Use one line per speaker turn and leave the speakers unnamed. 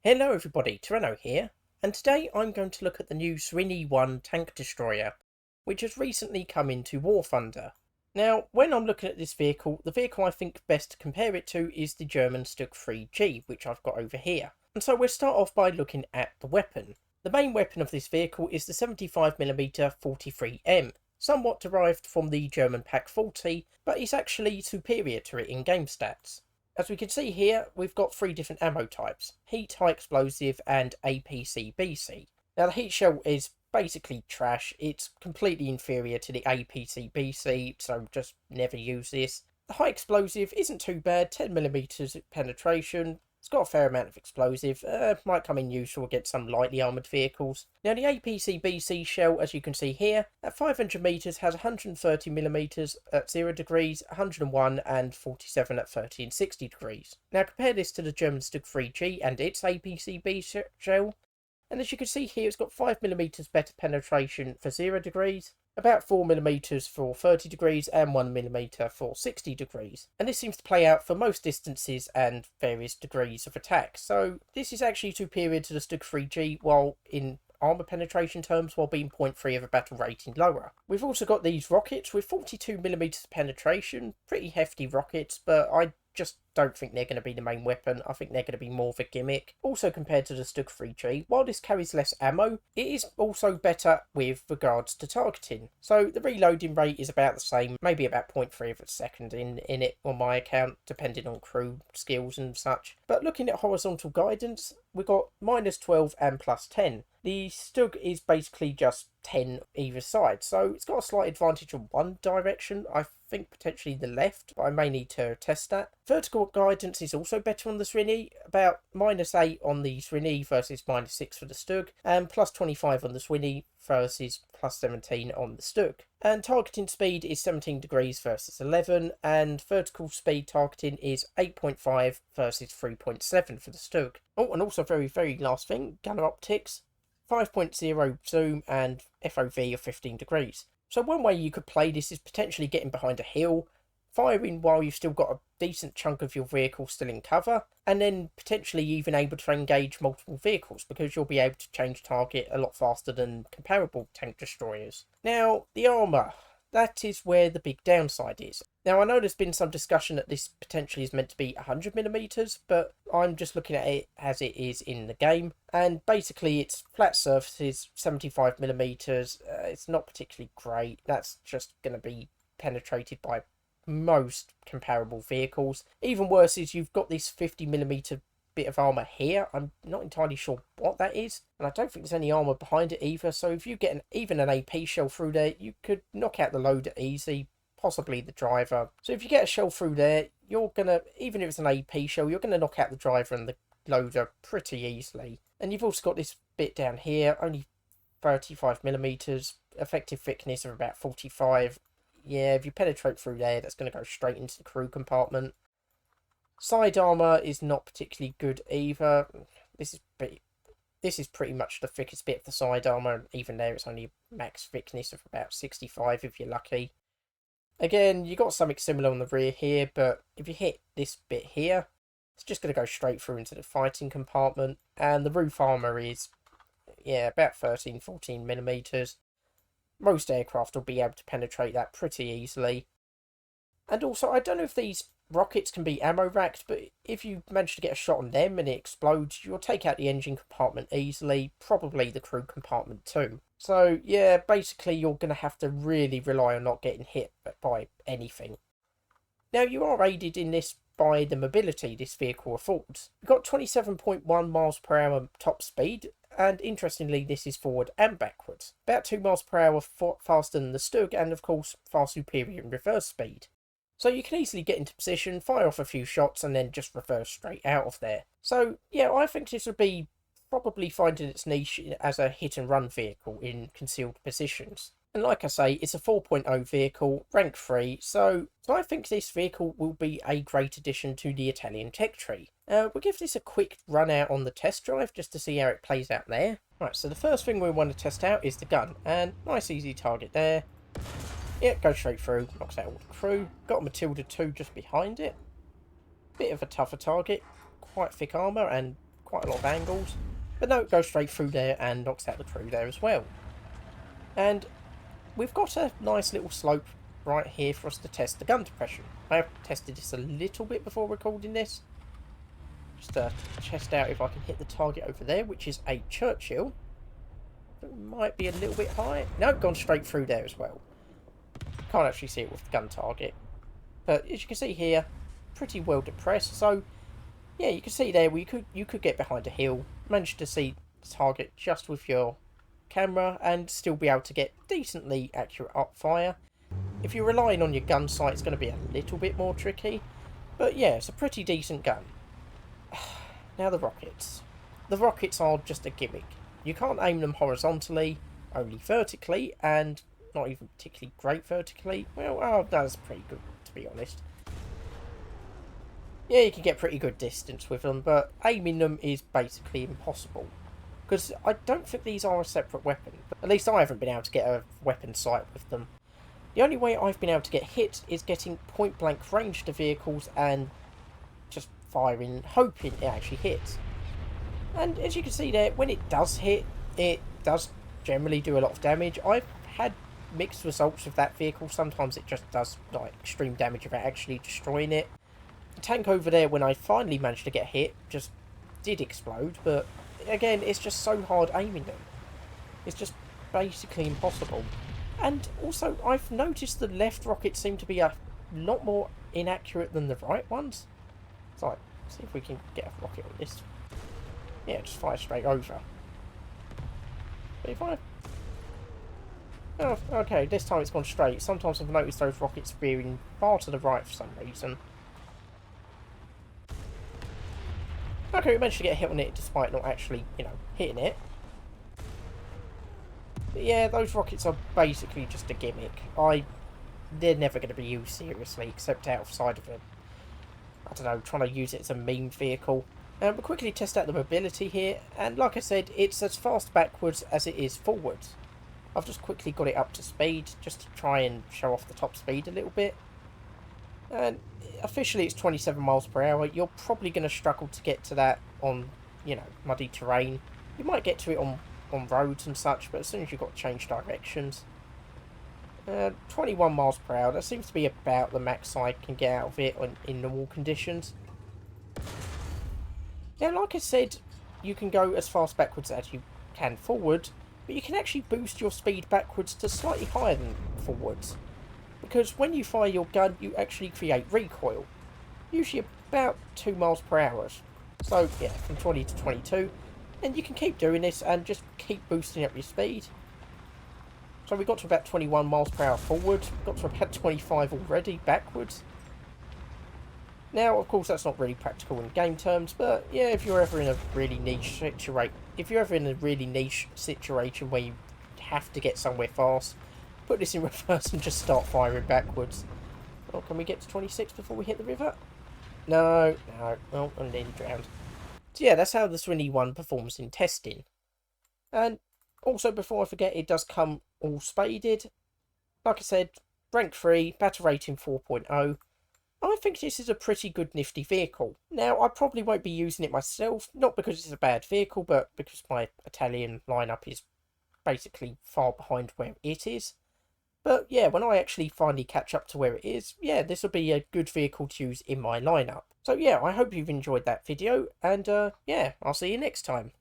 Hello everybody, Tyranno here, and today I'm going to look at the new Zrinii 1 tank destroyer, which has recently come into War Thunder. Now, when I'm looking at this vehicle, the vehicle I think best to compare it to is the German Stug 3G, which I've got over here. And so we'll start off by looking at the weapon. The main weapon of this vehicle is the 75mm 43M, somewhat derived from the German Pak 40, but is actually superior to it in game stats. As we can see here, we've got three different ammo types: heat, high explosive and APC-BC. Now the heat shell is basically trash. It's completely inferior to the APC-BC, so just never use this. The high explosive isn't too bad, 10mm penetration. It's got a fair amount of explosive, might come in useful against some lightly armoured vehicles. Now the APC-BC shell, as you can see here, at 500 metres has 130mm at 0 degrees, 101 and 47 at 30 and 60 degrees. Now compare this to the German Stug 3G and its APC-B shell, and as you can see here, it's got 5mm better penetration for 0 degrees, about 4mm for 30 degrees and 1mm for 60 degrees. And this seems to play out for most distances and various degrees of attack. So this is actually superior to the Stug 3G while in armour penetration terms, while being 0.3 of a battle rating lower. We've also got these rockets with 42mm penetration, pretty hefty rockets, but I just don't think they're going to be the main weapon. I think they're going to be more of a gimmick. Also, compared to the Stug 3G, while this carries less ammo, it is also better with regards to targeting. So the reloading rate is about the same, maybe about 0.3 of a second in it on my account, depending on crew skills and such. But looking at horizontal guidance, we've got -12 and +10. The Stug is basically just 10 either side, so it's got a slight advantage on one direction. I think potentially the left, but I may need to test that. Vertical guidance is also better on the Zrinii, about -8 on the Zrinii versus -6 for the Stug, and +25 on the Zrinii versus +17 on the Stug. And targeting speed is 17 degrees versus 11, and vertical speed targeting is 8.5 versus 3.7 for the Stug. Oh, and also very last thing, gunner optics, 5.0 zoom and FOV of 15 degrees. So one way you could play this is potentially getting behind a hill, firing while you've still got a decent chunk of your vehicle still in cover, and then potentially even able to engage multiple vehicles because you'll be able to change target a lot faster than comparable tank destroyers. Now, the armour. That is where the big downside is. Now, I know there's been some discussion that this potentially is meant to be 100mm, but I'm just looking at it as it is in the game. And basically, it's flat surfaces, 75mm. It's not particularly great. That's just going to be penetrated by most comparable vehicles. Even worse is you've got this 50mm bit of armor here. I'm not entirely sure what that is, and I don't think there's any armor behind it either. So if you get even an AP shell through there, you could knock out the loader easy, possibly the driver. So if you get a shell through there, you're gonna, even if it's an AP shell, you're gonna knock out the driver and the loader pretty easily. And you've also got this bit down here, only 35mm, effective thickness of about 45. Yeah, if you penetrate through there, that's going to go straight into the crew compartment. Side armour is not particularly good either. This is pretty much the thickest bit of the side armour, and even there it's only max thickness of about 65 if you're lucky. Again, you got something similar on the rear here, but if you hit this bit here, it's just going to go straight through into the fighting compartment. And the roof armour is, yeah, about 13-14mm. Most aircraft will be able to penetrate that pretty easily. And also, I don't know if these rockets can be ammo racked, but if you manage to get a shot on them and it explodes, you'll take out the engine compartment easily, probably the crew compartment too. So yeah, basically you're going to have to really rely on not getting hit by anything. Now, you are aided in this by the mobility this vehicle affords. You've got 27.1 miles per hour top speed, and interestingly this is forward and backwards. About 2 miles per hour faster than the Stug, and of course far superior in reverse speed. So you can easily get into position, fire off a few shots, and then just reverse straight out of there. So yeah, I think this would be probably finding its niche as a hit and run vehicle in concealed positions. And like I say, it's a 4.0 vehicle, rank 3, so I think this vehicle will be a great addition to the Italian tech tree. We'll give this a quick run out on the test drive just to see how it plays out there. Right, so the first thing we want to test out is the gun, and nice easy target there. Yeah, goes straight through, knocks out all the crew. Got a Matilda 2 just behind it. Bit of a tougher target, quite thick armour and quite a lot of angles. But no, it goes straight through there and knocks out the crew there as well. And we've got a nice little slope right here for us to test the gun depression. I have tested this a little bit before recording this. Just to test out if I can hit the target over there, which is a Churchill. It might be a little bit high. No, gone straight through there as well. Can't actually see it with the gun target. But as you can see here, pretty well depressed. So, yeah, you can see there, you could get behind a hill, manage to see the target just with your camera, and still be able to get decently accurate upfire. If you're relying on your gun sight, it's going to be a little bit more tricky. But yeah, it's a pretty decent gun. Now the rockets. The rockets are just a gimmick. You can't aim them horizontally, only vertically, and not even particularly great vertically. Well, oh, that's pretty good, to be honest. Yeah, you can get pretty good distance with them, but aiming them is basically impossible. Because I don't think these are a separate weapon. At least I haven't been able to get a weapon sight with them. The only way I've been able to get hit is getting point-blank range to vehicles and just firing, hoping it actually hits. And as you can see there, when it does hit, it does generally do a lot of damage. I've had mixed results with that vehicle. Sometimes it just does like extreme damage without actually destroying it. The tank over there, when I finally managed to get hit, just did explode. But again, it's just so hard aiming them. It's just basically impossible. And also, I've noticed the left rockets seem to be a lot more inaccurate than the right ones. So, see if we can get a rocket on this. Yeah, just fire straight over. But if I... Oh, okay, this time it's gone straight. Sometimes I've noticed those rockets veering far to the right for some reason. Okay, we managed to get a hit on it despite not actually, you know, hitting it. But yeah, those rockets are basically just a gimmick. They're never going to be used seriously, except outside of it. I don't know, trying to use it as a meme vehicle. We'll quickly test out the mobility here, and like I said, it's as fast backwards as it is forwards. I've just quickly got it up to speed, just to try and show off the top speed a little bit. And officially it's 27 miles per hour. You're probably going to struggle to get to that on, you know, muddy terrain. You might get to it on roads and such, but as soon as you've got to change directions. 21 miles per hour, that seems to be about the max I can get out of it in normal conditions. Now, like I said, you can go as fast backwards as you can forward, but you can actually boost your speed backwards to slightly higher than forwards. Because when you fire your gun, you actually create recoil. Usually about 2 miles per hour. So, yeah, from 20 to 22. And you can keep doing this and just keep boosting up your speed. So we got to about 21 miles per hour forward. Got to about 25 already backwards. Now, of course, that's not really practical in game terms, but yeah, if you're ever in a really niche situation, where you have to get somewhere fast, put this in reverse and just start firing backwards. Oh, can we get to 26 before we hit the river? No. Oh, I'm nearly drowned. So yeah, that's how the Swinny 1 performs in testing. And also, before I forget, it does come all spaded. Like I said, rank 3, battle rating 4.0. I think this is a pretty good nifty vehicle. Now, I probably won't be using it myself, not because it's a bad vehicle, but because my Italian lineup is basically far behind where it is. But yeah, when I actually finally catch up to where it is, yeah, this will be a good vehicle to use in my lineup. So yeah, I hope you've enjoyed that video, and yeah, I'll see you next time.